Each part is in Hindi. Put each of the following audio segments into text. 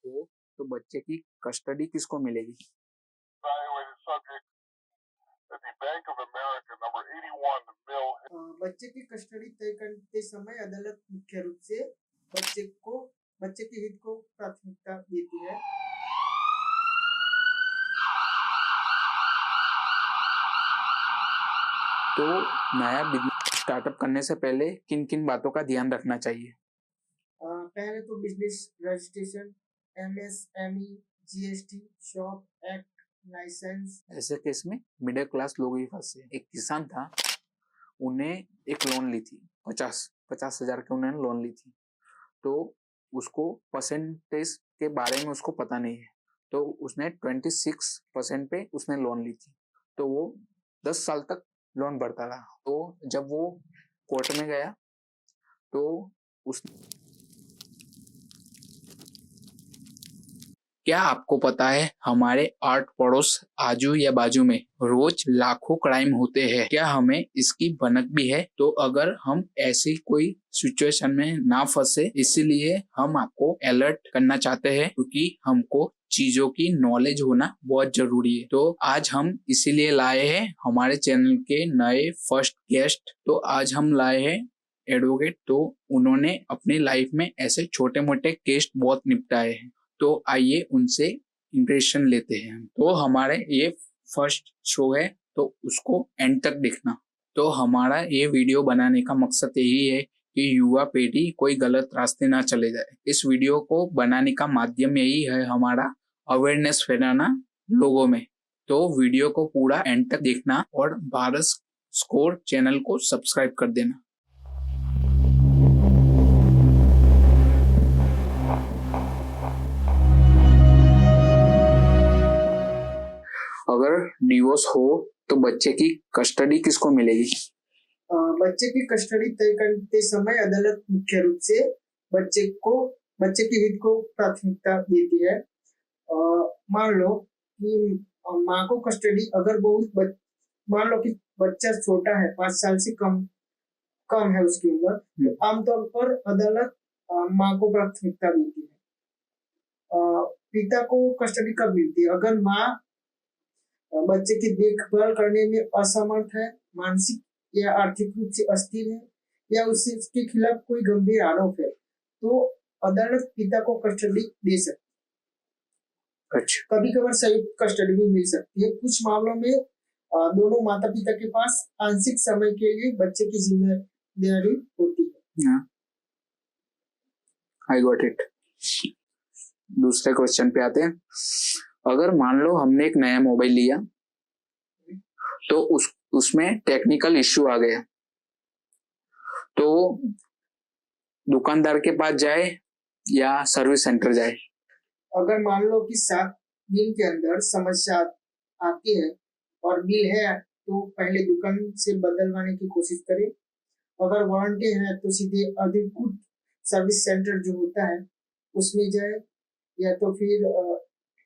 हो तो बच्चे की कस्टडी किसको मिलेगी? Evaluated subject at the Bank of America number 81 Mill. बच्चे की कस्टडी तय करते समय अदालत मुख्य रूप से बच्चे के हित को प्राथमिकता देती है। तो नया बिजनेस स्टार्टअप करने से पहले किन किन बातों का ध्यान रखना चाहिए? पहले तो business registration, MSME, GST, shop act, license. ऐसे केस में मिडिल क्लास लोग ही फंसे। एक किसान था, उन्हें एक लोन ली थी, 50,000 के उन्होंने लोन ली थी। तो उसको परसेंटेज के बारे में उसको पता नहीं है, तो उसने 26% पे उसने लोन ली थी। तो वो 10 साल तक लोन भरता रहा। तो जब वो कोर्ट में गया तो उस क्या आपको पता है हमारे आठ पड़ोस आजू या बाजू में रोज लाखों क्राइम होते हैं? क्या हमें इसकी भनक भी है? तो अगर हम ऐसी कोई सिचुएशन में ना फंसे, इसीलिए हम आपको अलर्ट करना चाहते हैं, क्योंकि हमको चीजों की नॉलेज होना बहुत जरूरी है। तो आज हम इसीलिए लाए हैं हमारे चैनल के नए फर्स्ट गेस्ट। तो आज हम लाए हैं एडवोकेट। तो उन्होंने अपनी लाइफ में ऐसे छोटे मोटे केस बहुत निपटाए हैं। तो आइए उनसे इंप्रेशन लेते हैं। तो हमारे ये फर्स्ट शो है, तो उसको एंड तक देखना। तो हमारा ये वीडियो बनाने का मकसद यही है कि युवा पीढ़ी कोई गलत रास्ते ना चले जाए। इस वीडियो को बनाने का माध्यम यही है हमारा अवेयरनेस फैलाना लोगों में। तो वीडियो को पूरा एंड तक देखना और भारत स्कोर चैनल को सब्सक्राइब कर देना। अगर डिवोर्स हो तो बच्चे की कस्टडी किसको मिलेगी? बच्चे की कस्टडी तय करते समय अदालत मुख्य रूप से बच्चे के हित को प्राथमिकता देती है। मान लो कि माँ को कस्टडी अगर मान लो कि बच्चा छोटा है, 5 साल से कम है उसकी उम्र, तो आमतौर पर अदालत माँ को प्राथमिकता देती है। पिता को कस्टडी कब मिलती है? अगर माँ बच्चे की देखभाल करने में असमर्थ है, मानसिक या आर्थिक रूप से अस्थिर है, या उसके खिलाफ कोई गंभीर आरोप है, तो अदालत पिता को कस्टडी दे सकती है। अच्छा। कभी कभार संयुक्त कस्टडी भी मिल सकती है। कुछ मामलों में दोनों माता पिता के पास आंशिक समय के लिए बच्चे की जिम्मेदारी होती है। I got it. दूसरे क्वेश्चन पे आते हैं। अगर मान लो हमने एक नया मोबाइल लिया, तो उसमें टेक्निकल इश्यू आ गया, तो दुकानदार के पास जाए या सर्विस सेंटर जाए? अगर मान लो कि 7 दिन के अंदर समस्या आती है और बिल है, तो पहले दुकान से बदलवाने की कोशिश करें। अगर वारंटी है तो सीधे अधिकृत सर्विस सेंटर जो होता है उसमें जाए, या तो फिर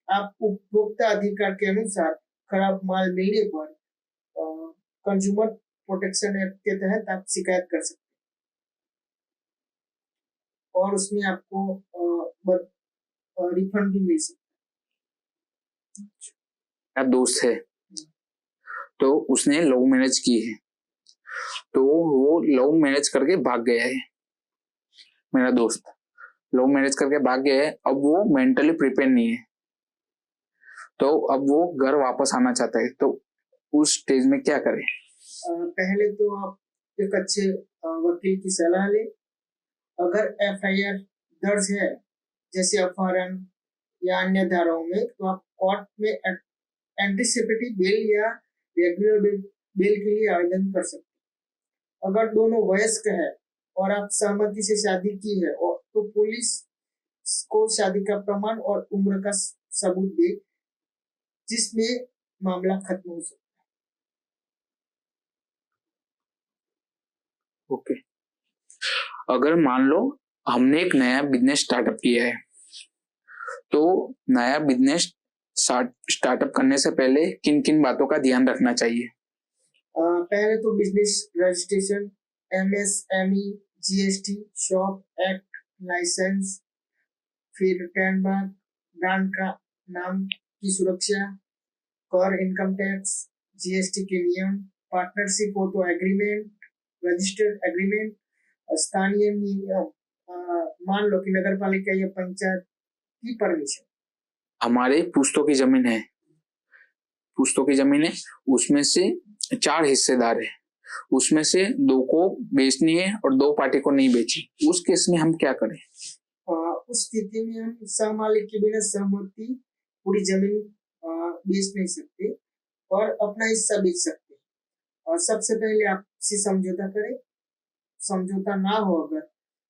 आप उपभोक्ता अधिकार के अनुसार खराब माल मिलने पर कंज्यूमर प्रोटेक्शन एक्ट के तहत आप शिकायत कर सकते हैं, और उसमें आपको रिफंड भी मिल सकता है। दोस्त है, तो उसने लव मैरिज की है, तो वो लव मैरिज करके भाग गया है। मेरा दोस्त लव मैरिज करके भाग गया है। अब वो मेंटली प्रिपेयर नहीं है, तो अब वो घर वापस आना चाहता है। तो उस स्टेज में क्या करें? पहले तो आप एक अच्छे वकील की सलाह लें। अगर FIR दर्ज है, जैसे अपहरण या अन्य धाराओं में, तो आप कोर्ट में एंटीसिपेटरी बेल या रेगुलर बेल के लिए आवेदन कर सकते हैं। अगर दोनों वयस्क है और आप सहमति से शादी की है, और तो पुलिस को शादी का प्रमाण और उम्र का सबूत दे, जिसमें मामला खत्म हो सकता है। ओके। अगर मान लो हमने एक नया बिजनेस स्टार्टअप किया है, तो नया बिजनेस स्टार्टअप करने से पहले किन किन बातों का ध्यान रखना चाहिए? पहले तो business registration, MSME, GST, shop act, license, फिर ट्रेडमार्क, ब्रांड का नाम की सुरक्षा, कर, इनकम टैक्स, जीएसटी के नियम, पार्टनरशिप हो तो एग्रीमेंट, रजिस्टर्ड एग्रीमेंट, स्थानीय नियम, मान लो कि नगर पालिका या पंचायत की परमिशन। हमारे पुश्तों की जमीन है, उसमें से 4 हिस्सेदार है, उसमें से 2 को बेचनी है और 2 पार्टी को नहीं बेची, उस केस में हम क्या करें? उस स्थिति में हम सहमालिक के बिना सहमति पूरी जमीन बेच नहीं सकते और अपना हिस्सा बेच सकते। और सबसे पहले आपसी समझौता करें, समझौता ना हो अगर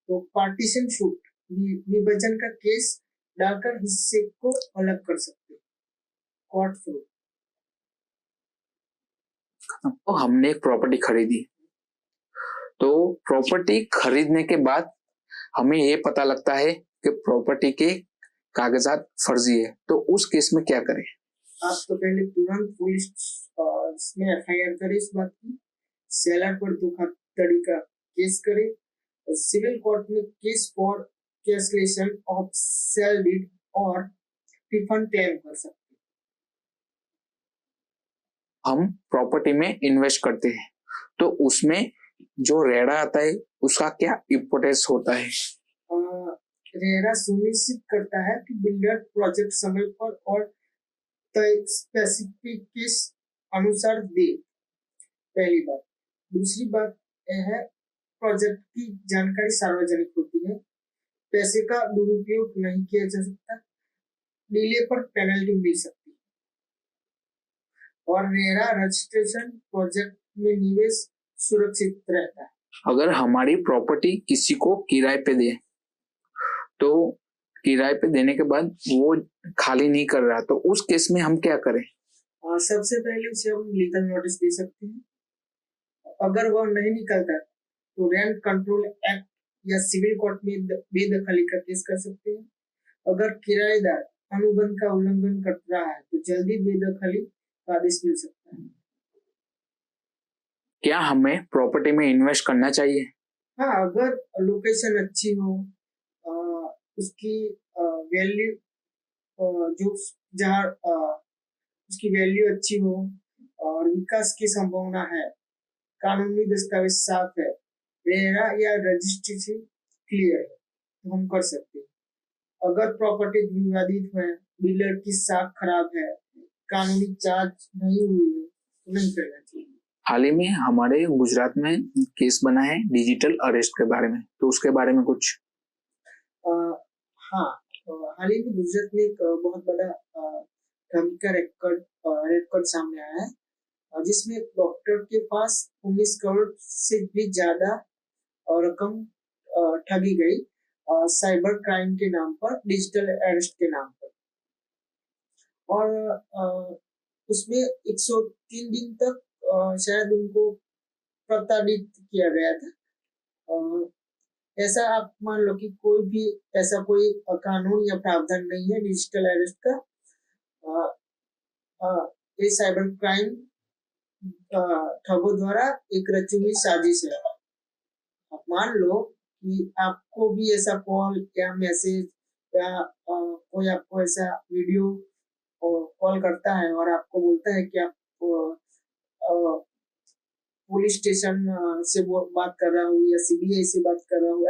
तो पार्टीशन शूट, विभाजन का केस डालकर हिस्से को अलग कर सकते, कोर्ट फ्रूट। तो हमने एक प्रॉपर्टी खरीदी, तो प्रॉपर्टी खरीदने के बाद हमें ये पता लगता है कि प्रॉपर्टी के कागजात फर्जी है, तो उस केस में क्या करें? आप तो पहले तुरंत पुलिस में एफआईआर करें इस बात की, सेलर पर धोखाधड़ी का केस करें, सिविल कोर्ट में case for cancellation of sale deed और रिफंड क्लेम कर सकते। हम प्रॉपर्टी में इन्वेस्ट करते हैं, तो उसमें जो रेड़ा आता है उसका क्या इम्पोर्टेंस होता है? रेरा सुनिश्चित करता है कि बिल्डर प्रोजेक्ट समय पर और तय स्पेसिफिकेशन अनुसार दे, पहली बात। दूसरी बात यह है प्रोजेक्ट की जानकारी सार्वजनिक होती है, पैसे का दुरुपयोग नहीं किया जा सकता, डिले पर पेनल्टी मिल सकती है और रेरा रजिस्ट्रेशन प्रोजेक्ट में निवेश सुरक्षित रहता है। अगर हमारी प्रॉपर्टी किसी को किराए पे दे, तो किराए पे देने के बाद वो खाली नहीं कर रहा, तो उस केस में हम क्या करें? सबसे पहले उसे हम लीगल नोटिस दे सकते हैं, अगर वह नहीं निकलता तो रेंट कंट्रोल एक्ट या सिविल कोर्ट में बेदखली का केस कर सकते हैं। अगर किराएदार अनुबंध का उल्लंघन कर रहा है तो जल्दी बेदखली का आदेश मिल सकता है। क्या हमें प्रॉपर्टी में इन्वेस्ट करना चाहिए? हाँ, अगर लोकेशन अच्छी हो, उसकी वैल्यू जो जहाँ उसकी वैल्यू अच्छी हो और विकास की संभावना है, कानूनी दस्तावेज साफ है, रेरा या रजिस्ट्रेशन क्लियर है, तो हम कर सकते हैं। अगर प्रॉपर्टी विवादित है, बिल्डर की साख खराब है, कानूनी जांच नहीं हुई है, तो नहीं करना चाहिए। हाल ही में हमारे गुजरात में केस बना है डिजिटल अरेस्ट के बारे में, तो उसके बारे में कुछ? हाँ, हाल ही में गुजरात में एक बहुत बड़ा ठगी का रिकॉर्ड सामने आया है, जिसमें डॉक्टर के पास 19 करोड़ से भी ज्यादा रकम ठगी गई साइबर क्राइम के नाम पर, डिजिटल अरेस्ट के नाम पर। और उसमें 103 दिन तक शायद उनको प्रताड़ित किया गया था। ऐसा आप मान लो कि कोई भी ऐसा कोई कानून या प्रावधान नहीं है डिजिटल अरेस्ट का। ये साइबर क्राइम ठगों द्वारा एक रची हुई साजिश है। आप मान लो कि आपको भी ऐसा कॉल या मैसेज या कोई आपको ऐसा वीडियो कॉल करता है और आपको बोलता है कि आप पुलिस स्टेशन से बात कर रहा हूँ या सीबीआई से बात कर रहा हूँ,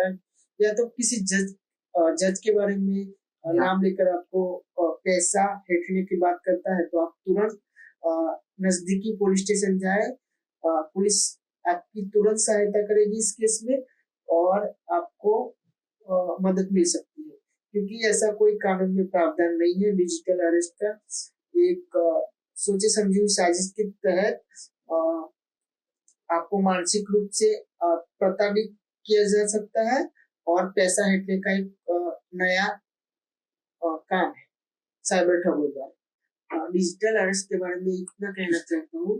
या तो किसी जज के बारे में नाम लेकर आपको पैसा हेठने की बात करता है, तो आप तुरंत नजदीकी पुलिस स्टेशन जाए, पुलिस आपकी तुरंत सहायता करेगी इस केस में और आपको मदद मिल सकती है, क्योंकि ऐसा कोई कानून में प्रावधान नहीं है डिजिटल अरेस्ट का। एक सोचे समझी हुई साजिश के तहत आपको मानसिक रूप से प्रताड़ित किया जा सकता है और पैसा हेठने का एक नया काम है साइबर ठगों द्वारा। डिजिटल अरेस्ट के बारे में इतना कहना चाहता हूँ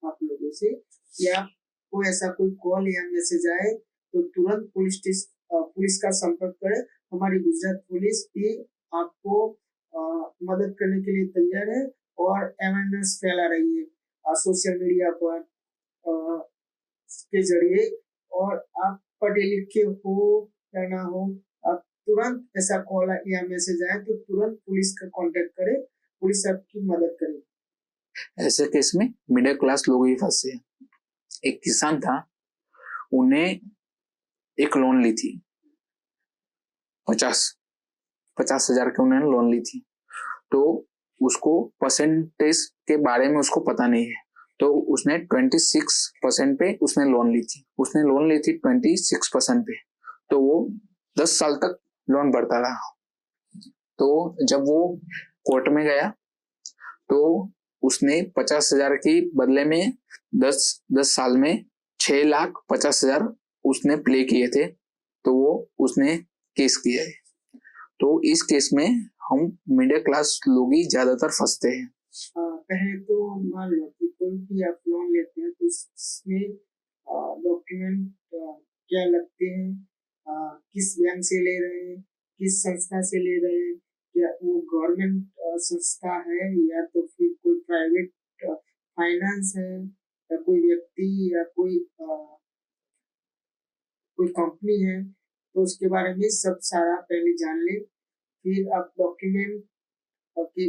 आप लोगों से कि आपको ऐसा कोई कॉल या मैसेज आए तो तुरंत पुलिस का संपर्क करें। हमारी गुजरात पुलिस भी आपको मदद करने के लिए तैयार है और अवेयरनेस फैला रही है सोशल मीडिया पर के जरिए। और आप पढ़े लिखे हो या ना हो, आप तुरंत ऐसा कॉल या मैसेज आए तो तुरंत पुलिस का कांटेक्ट करें, पुलिस आपकी मदद करेगी। ऐसे केस में मिडिल क्लास लोग ही फंसे हैं। एक किसान था, उन्हें एक लोन ली थी 50,000 की उन्होंने लोन ली थी। तो उसको परसेंटेज के बारे में उसको पता नहीं है, तो उसने 26% पे उसने लोन ली थी। 26% पे, तो वो 10 साल तक लोन भरता रहा। तो जब वो कोर्ट में गया तो उसने 50,000 की बदले में 10 साल में 6,50,000 उसने प्ले किए थे, तो वो उसने केस किया है। तो इस केस में हम मिडिल क्लास लोग ही ज्यादातर फंसते हैं। पहले तो मान लो कि कोई भी आप लोन लेते हैं तो उसमें डॉक्यूमेंट क्या लगते हैं, किस बैंक से ले रहे हैं, किस संस्था से ले रहे हैं, क्या वो गवर्नमेंट संस्था है या तो फिर कोई प्राइवेट फाइनेंस है या कोई व्यक्ति या कोई कंपनी है, तो उसके बारे में सब सारा पहले जान ले। फिर आप डॉक्यूमेंट के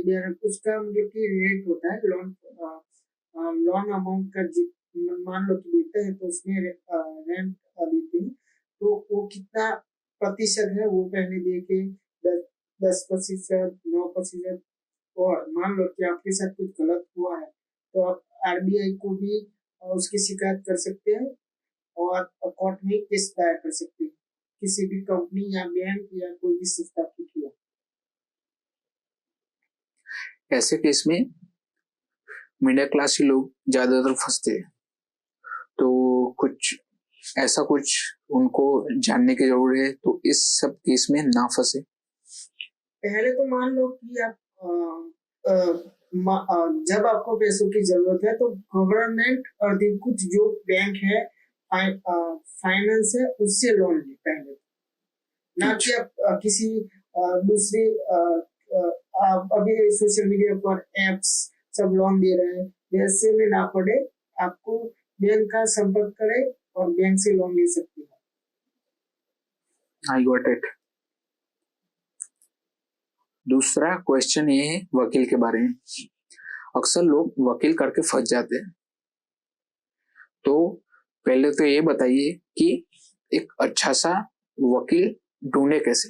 उसका मतलब कि रेट होता है लोन अमाउंट का, मान लो कि देते हैं तो उसमें रेंट देते हैं, तो वो कितना प्रतिशत है वो पहले देके 10%, 9%, और मान लो कि आपके साथ कुछ गलत हुआ है तो आप आरबीआई को भी उसकी शिकायत कर सकते हैं और कोर्ट में केस दायर कर सकते हैं किसी भी कंपनी या बैंक या कोई भी संस्था के खिलाफ। ऐसे केस में मिडिल क्लास ही लोग ज्यादातर फंसते हैं। तो कुछ उनको जानने की जरूरत है, तो इस सब केस में ना फंसे। पहले तो मान लो कि आप जब आपको पैसों की जरूरत है तो गवर्नमेंट और कुछ जो बैंक है फाइनेंस है उससे लोन ले पहले, ना कि आप किसी दूसरी अभी सोशल मीडिया पर एप्स सब लोन दे रहे हैं, वैसे में ना पड़े, आपको बैंक का संपर्क करें और बैंक से लोन ले सकते हैं। I got it. दूसरा क्वेश्चन ये है वकील के बारे में। अक्सर लोग वकील करके फंस जाते हैं। तो पहले तो ये बताइए कि एक अच्छा सा वकील ढूंढे कैसे।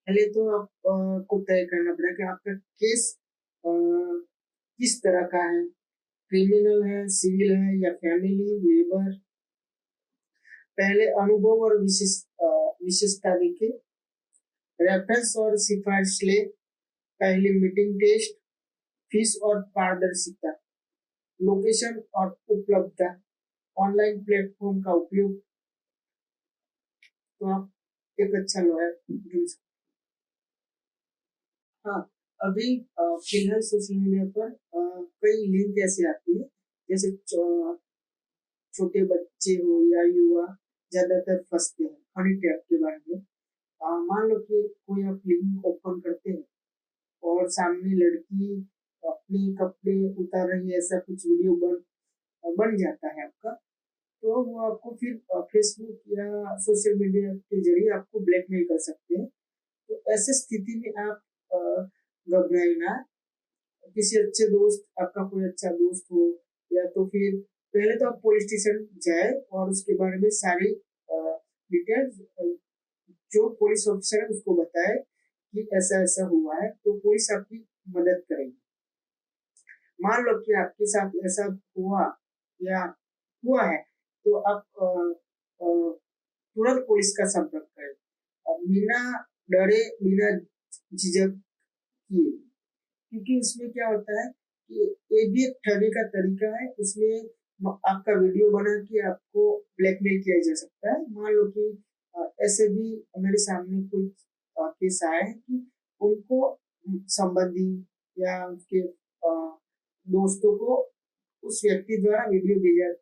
पहले तो आपको तय करना पड़ेगा कि आपका केस किस तरह का है, क्रिमिनल है, सिविल है या फैमिली लेबर। पहले अनुभव और विशेषता देखें, रेफरेंस और सिफारिश ले, पहली मीटिंग टेस्ट, फीस और पारदर्शिता, लोकेशन और उपलब्धता, ऑनलाइन प्लेटफॉर्म का उपयोग, तो आप एक अच्छा लॉयर ढूंढ सकते। हाँ, अभी फिलहाल सोशल मीडिया पर कई लिंक ऐसे आती है, जैसे छोटे बच्चे हो या युवा ज्यादातर फंसते हैं हनी ट्रैप के बारे में। मान लो कि कोई आप लिंक ओपन करते हैं और सामने लड़की अपने कपड़े उतार रही है, ऐसा कुछ वीडियो बन जाता है आपका, तो वो आपको फिर फेसबुक या सोशल मीडिया के जरिए आपको ब्लैकमेल कर सकते हैं। तो ऐसे स्थिति में आप घबराए ना, किसी अच्छे दोस्त, आपका कोई अच्छा दोस्त हो या तो फिर पहले तो आप पुलिस स्टेशन जाए और उसके बारे में सारी डिटेल्स जो पुलिस ऑफिसर है उसको बताए कि ऐसा ऐसा हुआ है, तो पुलिस आपकी मदद करेगी। मान लो कि आपके साथ ऐसा हुआ है तो आप तुरंत पुलिस का संपर्क करें, बिना डरे बिना झिझक किए, क्योंकि उसमें क्या होता है कि ये भी एक ठगी का तरीका है। उसमें आपका वीडियो बना के आपको ब्लैकमेल किया जा सकता है। मान लो कि ऐसे भी मेरे सामने कोई केस आए हैं कि उनको संबंधी या उसके दोस्तों को उस व्यक्ति द्वारा वीडियो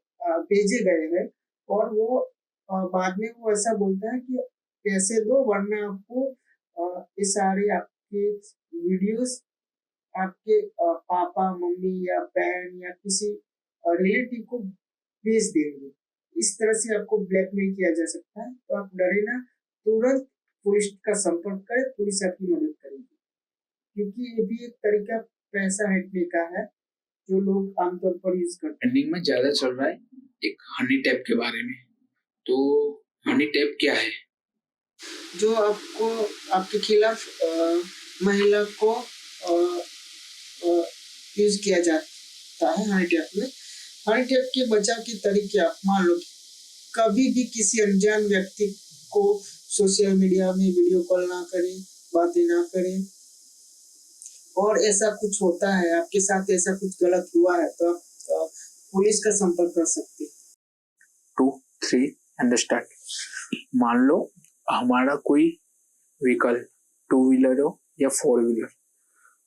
भेजे गए हैं और वो बाद में वो ऐसा बोलता है कि पैसे दो वरना आपको ये सारे आपके वीडियोस आपके पापा मम्मी या बहन या किसी रिलेटिव को भेज देंगे। इस तरह से आपको ब्लैकमेल किया जा सकता है, तो आप डरे ना, तुरंत पुलिस का संपर्क करें, पुलिस आपकी मदद करेगी। क्योंकि ये भी एक तरीका पैसा हटने का है जो लोग आमतौर पर यूज करते ट्रेंडिंग में ज्यादा चल रहा है एक हनी टैप के बारे में। तो हनी टैप क्या है? हैं जो आपको आपके खिलाफ महिला को यूज किया जाता है हनी टैप में। हनी टैप के बचाव के तरीके आप मान लो कभी भी किसी अनजान व्यक्ति को सोशल मीडिया में वीडियो कॉल ना करें, बातें ना करें, और ऐसा कुछ होता है आपके साथ, ऐसा कुछ गलत हुआ है तो आप पुलिस का संपर्क कर सकते हैं। 2, 3 एंड स्टार्ट। मान लो हमारा कोई व्हीकल 2 व्हीलर हो या 4 व्हीलर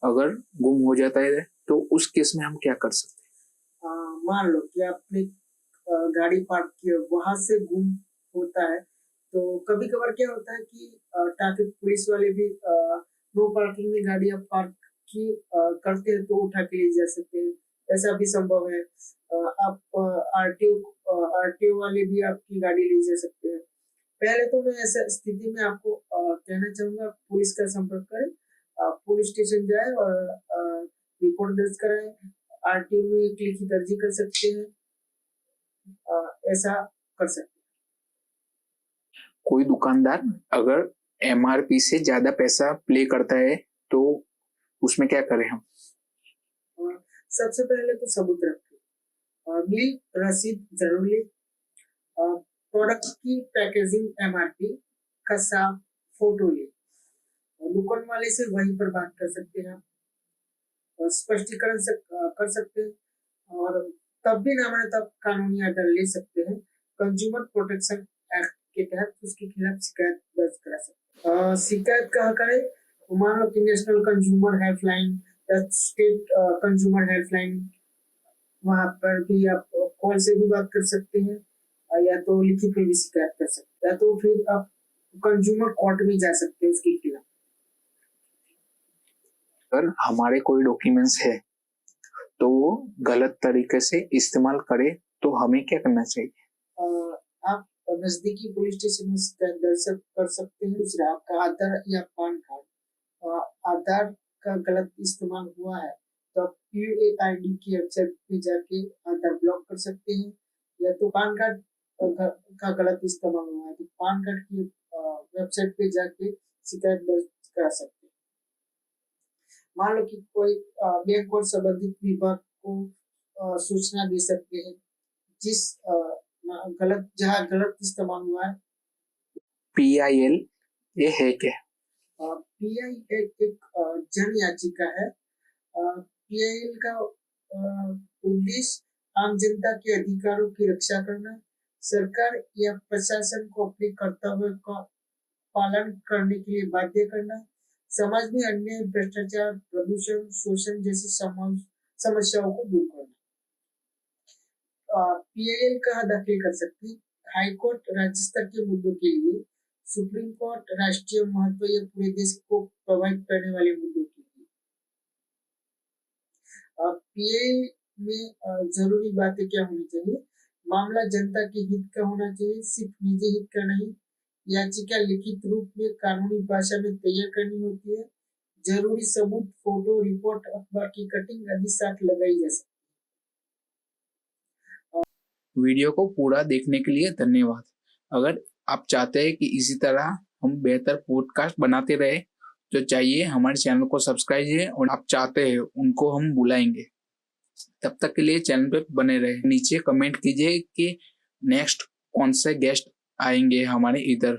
अगर गुम हो जाता है तो उस केस में हम क्या कर सकते हैं? मान लो कि आपने गाड़ी पार्क की, वहां से गुम होता है तो कभी कभार क्या होता है कि ट्रैफिक पुलिस वाले भी नो पार्किंग में गाड़ी आप पार्क की करते हैं तो उठा के ले जा सकते हैं, ऐसा भी संभव है। आप आरटीओ वाले भी आपकी गाड़ी ले जा सकते हैं। पहले तो मैं ऐसा स्थिति में आपको कहना चाहूंगा पुलिस का संपर्क करें, पुलिस स्टेशन जाए और रिपोर्ट दर्ज कराएं, आरटीओ में एक लिखित अर्जी कर सकते हैं, ऐसा कर सकते हैं। कोई दुकानदार अगर एमआरपी से ज्यादा पैसा प्ले करता है तो उसमें क्या करें हम? सबसे पहले तो सबूत रखें, बिल रसीद जरूर ले, प्रोडक्ट की पैकेजिंग एमआरपी का साफ फोटो ले, दुकान वाले से वहीं पर बात कर सकते हैं, स्पष्टीकरण से कर सकते हैं, और तब भी ना माने तब कानूनी आधार ले सकते हैं। कंज्यूमर प्रोटेक्शन एक्ट के तहत उसके खिलाफ शिकायत दर्ज करा सकते हैं। शिकायत कहाँ करें? मान लो कि नेशनल कंज्यूमर हेल्पलाइन या स्टेट कंज्यूमर हेल्पलाइन, वहां पर भी आप कॉल से भी बात कर सकते हैं, या तो लिखित में भी शिकायत कर सकते हैं, या तो फिर आप कंज्यूमर कोर्ट में जा सकते हैं उसके खिलाफ। अगर हमारे कोई डॉक्यूमेंट्स है तो वो गलत तरीके से इस्तेमाल करे तो हमें क्या करना चाहिए? आप नजदीकी पुलिस स्टेशन में शिकायत दर्ज कर सकते हैं। दूसरा, आपका आधार या पैन कार्ड, आधार का गलत इस्तेमाल हुआ है तो आप UAID की वेबसाइट पे जाके आधार ब्लॉक कर सकते हैं, या तो पैन कार्ड का गलत इस्तेमाल हुआ है तो पैन कार्ड की वेबसाइट पे जाके शिकायत दर्ज करा सकते हैं। मान लो कि कोई बैंक और संबंधित विभाग को सूचना दे सकते हैं जिस जहाँ गलत इस्तेमाल हुआ है। PIL ये है क्या? PIL एक जन याचिका है। PIL का उद्देश्य आम जनता के अधिकारों की रक्षा करना, सरकार या प्रशासन को अपने कर्तव्य का पालन करने के लिए बाध्य करना, समाज में अन्य भ्रष्टाचार, प्रदूषण, शोषण जैसी समस्याओं को दूर करना। PIL कहाँ दाखिल कर सकते हैं? हाई कोर्ट राज्य स्तर के मुद्दों के लिए, सुप्रीम कोर्ट राष्ट्रीय महत्व या पूरे देश को प्रभावित करने वाले मुद्दों के लिए। PIL में जरूरी बातें क्या होनी चाहिए? मामला जनता के हित का होना चाहिए, सिर्फ निजी हित का नहीं। याचिका लिखित रूप में कानूनी भाषा में तैयार करनी होती है। जरूरी सबूत, फोटो, रिपोर्ट, अखबार की कटिंग आदि साथ लगाई जा सकती है। वीडियो को पूरा देखने के लिए धन्यवाद। अगर आप चाहते हैं कि इसी तरह हम बेहतर पॉडकास्ट बनाते रहे तो चाहिए हमारे चैनल को सब्सक्राइब कीजिए, और आप चाहते हैं उनको हम बुलाएंगे। तब तक के लिए चैनल पे बने रहे। नीचे कमेंट कीजिए कि नेक्स्ट कौन से गेस्ट आएंगे हमारे इधर।